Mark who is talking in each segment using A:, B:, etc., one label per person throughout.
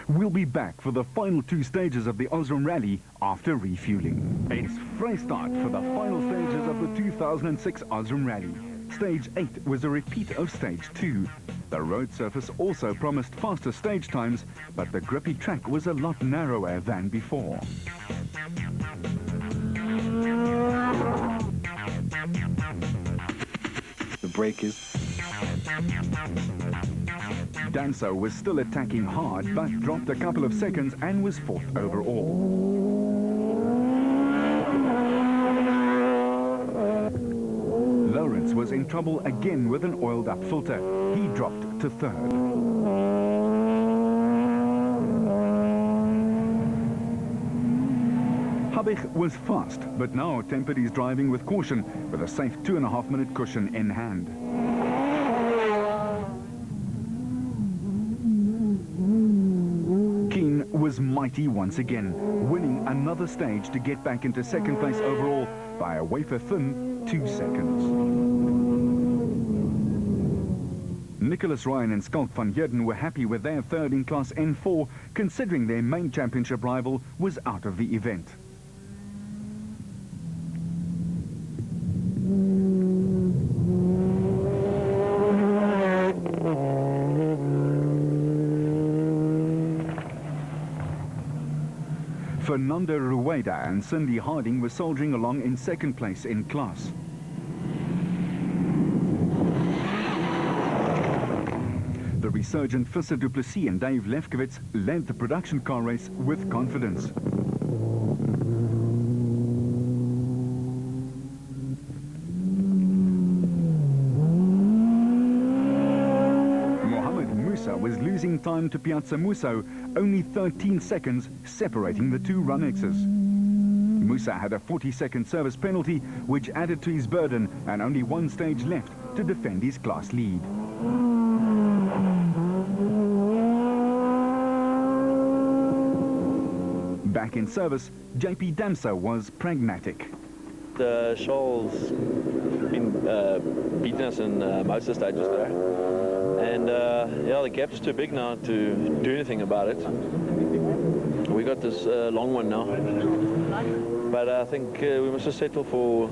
A: We'll be back for the final two stages of the Osram Rally after refueling. It's fresh start for the final stages of the 2006 Osram Rally. Stage 8 was a repeat of Stage 2. The road surface also promised faster stage times, but the grippy track was a lot narrower than before.
B: The brake is...
A: Danso was still attacking hard, but dropped a couple of seconds and was fourth overall. Lawrence was in trouble again with an oiled-up filter. He dropped to third. Habich was fast, but now tempered his driving with caution, with a safe 2.5-minute cushion in hand. Was mighty once again, winning another stage to get back into second place overall by a wafer-thin 2 seconds. Nicholas Ryan and Skalk van Heerden were happy with their third in Class N4, considering their main championship rival was out of the event. Fernando Rueda and Cindy Harding were soldiering along in second place in class. The resurgent Visser du Plessis and Dave Lefkowitz led the production car race with confidence. Was losing time to Piazza Musso, only 13 seconds separating the two Runexes. Musa had a 40-second service penalty, which added to his burden, and only one stage left to defend his class lead. Back in service, JP Damso was pragmatic.
C: The Shoal's been beating us in most of the stages today. And yeah, the gap's too big now to do anything about it. We got this long one now. But I think we must just settle for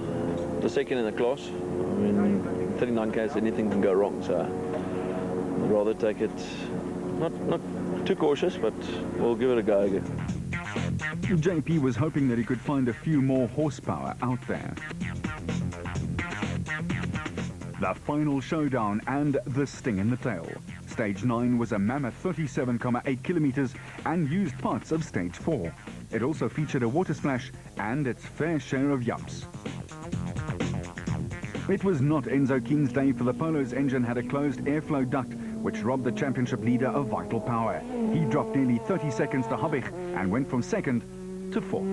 C: the second in the class. I mean, 39 k's, anything can go wrong, so I'd rather take it, not too cautious, but we'll give it a go again.
A: JP was hoping that he could find a few more horsepower out there. The final showdown and the sting in the tail. Stage 9 was a mammoth 37.8 kilometers and used parts of Stage 4. It also featured a water splash and its fair share of yumps. It was not Enzo King's day, for the Polo's engine had a closed airflow duct, which robbed the championship leader of vital power. He dropped nearly 30 seconds to Habich and went from second to fourth.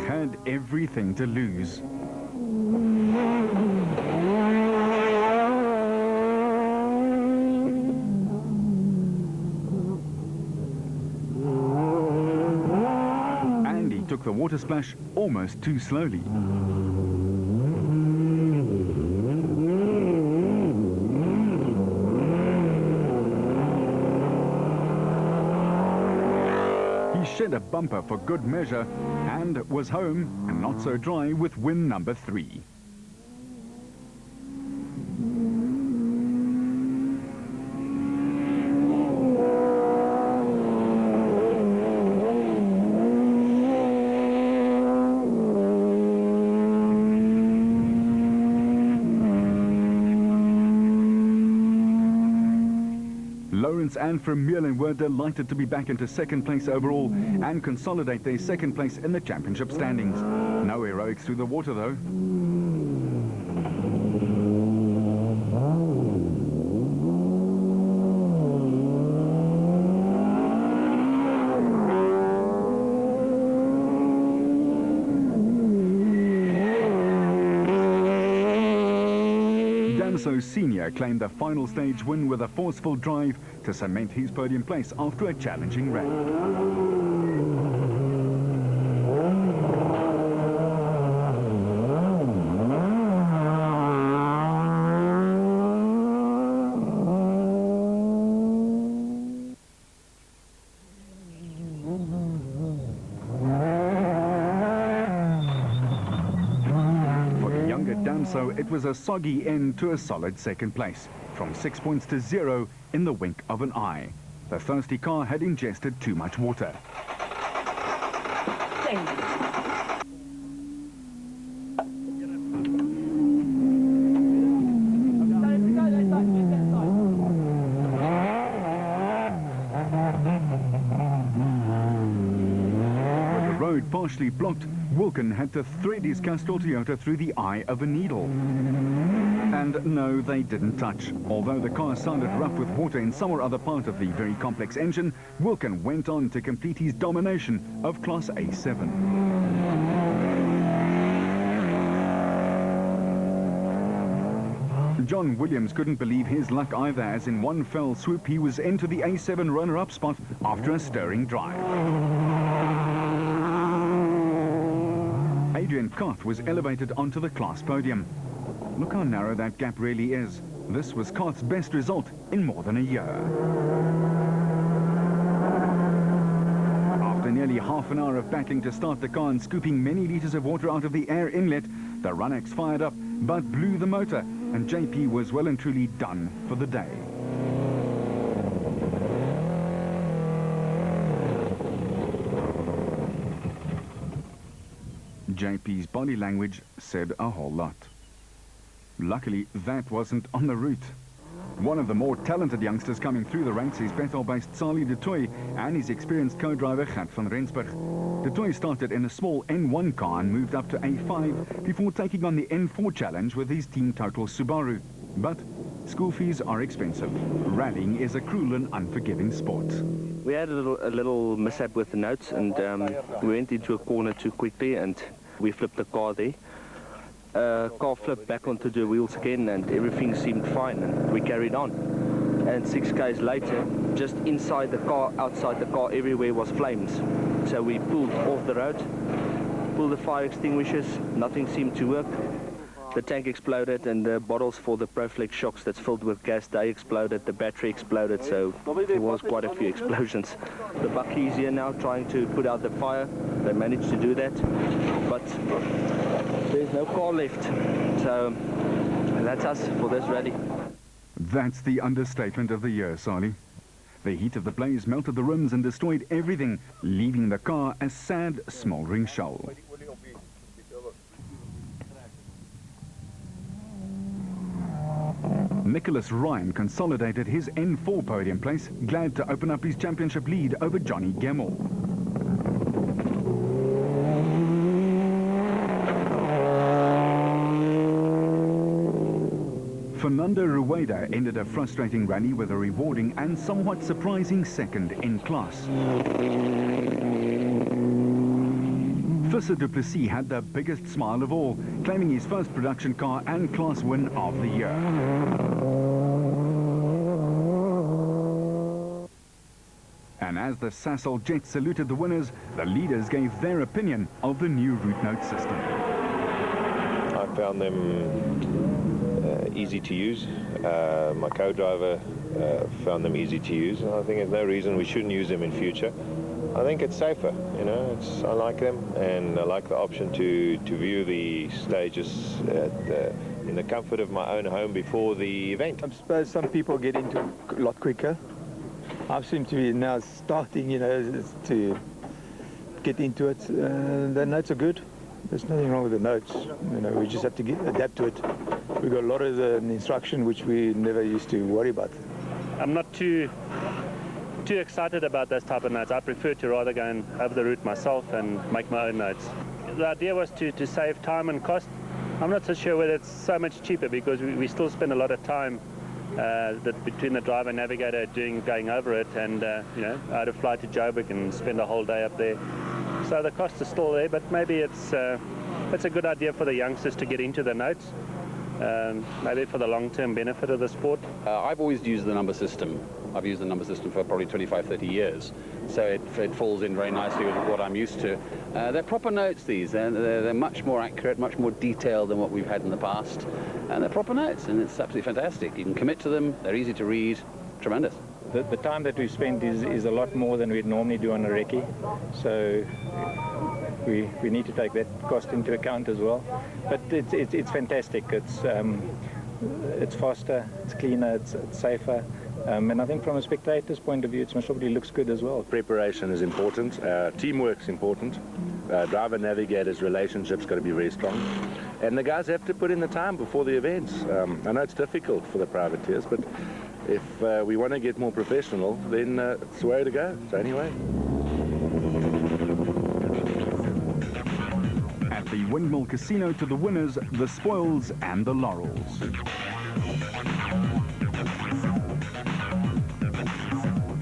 A: Had everything to lose. And he took the water splash almost too slowly. He shed a bumper for good measure and was home and not so dry with win number 3. Lawrence and Vermeulen were delighted to be back into second place overall and consolidate their second place in the championship standings. No heroics through the water though. Danso Senior claimed the final stage win with a forceful drive to cement his podium place after a challenging rally. So it was a soggy end to a solid second place, from 6 points to 0 in the wink of an eye. The thirsty car had ingested too much water. With the road partially blocked, Wilken had to thread his Castrol Toyota through the eye of a needle. And no, they didn't touch. Although the car sounded rough with water in some or other part of the very complex engine, Wilken went on to complete his domination of Class A7. John Williams couldn't believe his luck either, as in one fell swoop he was into the A7 runner-up spot after a stirring drive. Adrian Koth was elevated onto the class podium. Look how narrow that gap really is. This was Koth's best result in more than a year. After nearly half an hour of battling to start the car and scooping many litres of water out of the air inlet, the Runax fired up but blew the motor, and JP was well and truly done for the day. JP's body language said a whole lot. Luckily, that wasn't on the route. One of the more talented youngsters coming through the ranks is Bethel-based Sali de Tooy and his experienced co-driver Gert van Rensburg. De Tooy started in a small N1 car and moved up to A5 before taking on the N4 challenge with his Team Total Subaru. But school fees are expensive. Rallying is a cruel and unforgiving sport.
B: We had a little mishap with the notes, and we went into a corner too quickly and we flipped the car there. Car flipped back onto the wheels again and everything seemed fine, and we carried on. And 6 k's later, just inside the car, outside the car, everywhere was flames. So we pulled off the road, pulled the fire extinguishers, nothing seemed to work. The tank exploded and the bottles for the Proflex shocks that's filled with gas, they exploded, the battery exploded, so there was quite a few explosions. The Bucky's here now trying to put out the fire. They managed to do that, but there's no car left. So that's us for this rally.
A: That's the understatement of the year, Sali. The heat of the blaze melted the rims and destroyed everything, leaving the car a sad, smouldering shell. Nicholas Ryan consolidated his N4 podium place, glad to open up his championship lead over Johnny Gemmell. Fernando Rueda ended a frustrating rally with a rewarding and somewhat surprising second in class. Visser du Plessis had the biggest smile of all, claiming his first production car and class win of the year. And as the Sasol Jets saluted the winners, the leaders gave their opinion of the new route note system.
D: I found them easy to use. My co-driver found them easy to use, and I think there's no reason we shouldn't use them in future. I think it's safer, you know. I like them, and I like the option to view the stages in the comfort of my own home before the event.
E: I suppose some people get into it a lot quicker. I seem to be now starting, you know, to get into it. The notes are good. There's nothing wrong with the notes. You know, we just have to adapt to it. We've got a lot of the instruction which we never used to worry about.
F: I'm not too excited about those type of notes. I prefer to rather go and over the route myself and make my own notes. The idea was to save time and cost. I'm not so sure whether it's so much cheaper, because we still spend a lot of time between the driver and navigator going over it, and you know, I had to fly to Joburg and spend a whole day up there. So the costs are still there, but maybe it's a good idea for the youngsters to get into the notes. maybe for the long-term benefit of the sport.
G: I've always used the number system. I've used the number system for probably 25, 30 years. So it falls in very nicely with what I'm used to. They're proper notes, these. They're much more accurate, much more detailed than what we've had in the past. And they're proper notes, and it's absolutely fantastic. You can commit to them, they're easy to read, tremendous.
H: The time that we've spent is a lot more than we'd normally do on a recce. So we need to take that cost into account as well. But it's fantastic. It's faster, it's cleaner, it's safer. And I think from a spectator's point of view, it most probably looks good as well.
I: Preparation is important, teamwork's important, driver-navigators' relationships got to be very strong, and the guys have to put in the time before the events. I know it's difficult for the privateers, but if we want to get more professional, then it's the way to go. So anyway.
A: At the Windmill Casino, to the winners, the spoils and the laurels.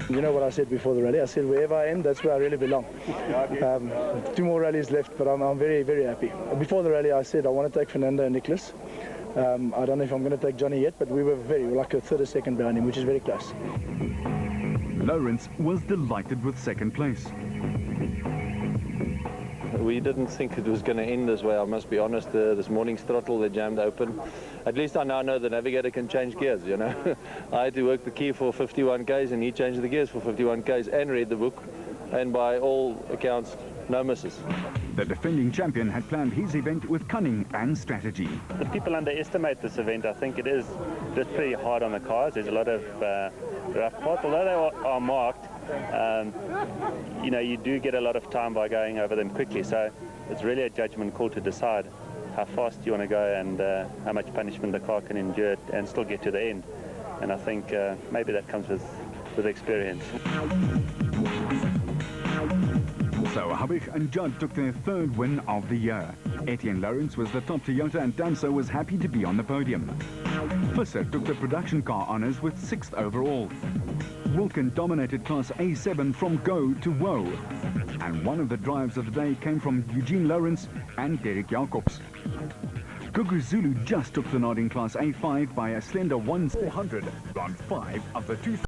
J: You know what I said before the rally? I said wherever I am, that's where I really belong. 2 more rallies left, but I'm very, very happy. Before the rally, I said I want to take Fernando and Nicholas. I don't know if I'm going to take Johnny yet, but we were like a third or second behind him, which is very close.
A: Lawrence was delighted with second place.
C: We didn't think it was going to end this way, I must be honest. This morning's throttle, they jammed open. At least I now know the navigator can change gears, you know. I had to work the key for 51 k's and he changed the gears for 51 k's and read the book. And by all accounts, no misses.
A: The defending champion had planned his event with cunning and strategy.
F: The people underestimate this event. I think it is just pretty hard on the cars. There's a lot of rough parts. Although they are marked, you know, you do get a lot of time by going over them quickly. So it's really a judgment call to decide how fast you want to go and how much punishment the car can endure and still get to the end. And I think maybe that comes with experience.
A: So Habich and Judd took their third win of the year. Etienne Lawrence was the top Toyota and Damso was happy to be on the podium. Visser took the production car honours with 6th overall. Wilkin dominated Class A7 from go to woe. And one of the drives of the day came from Eugene Lawrence and Derek Jacobs. Gugu Zulu just took the nod in Class A5 by a slender 1/400 on 5 of the 2000.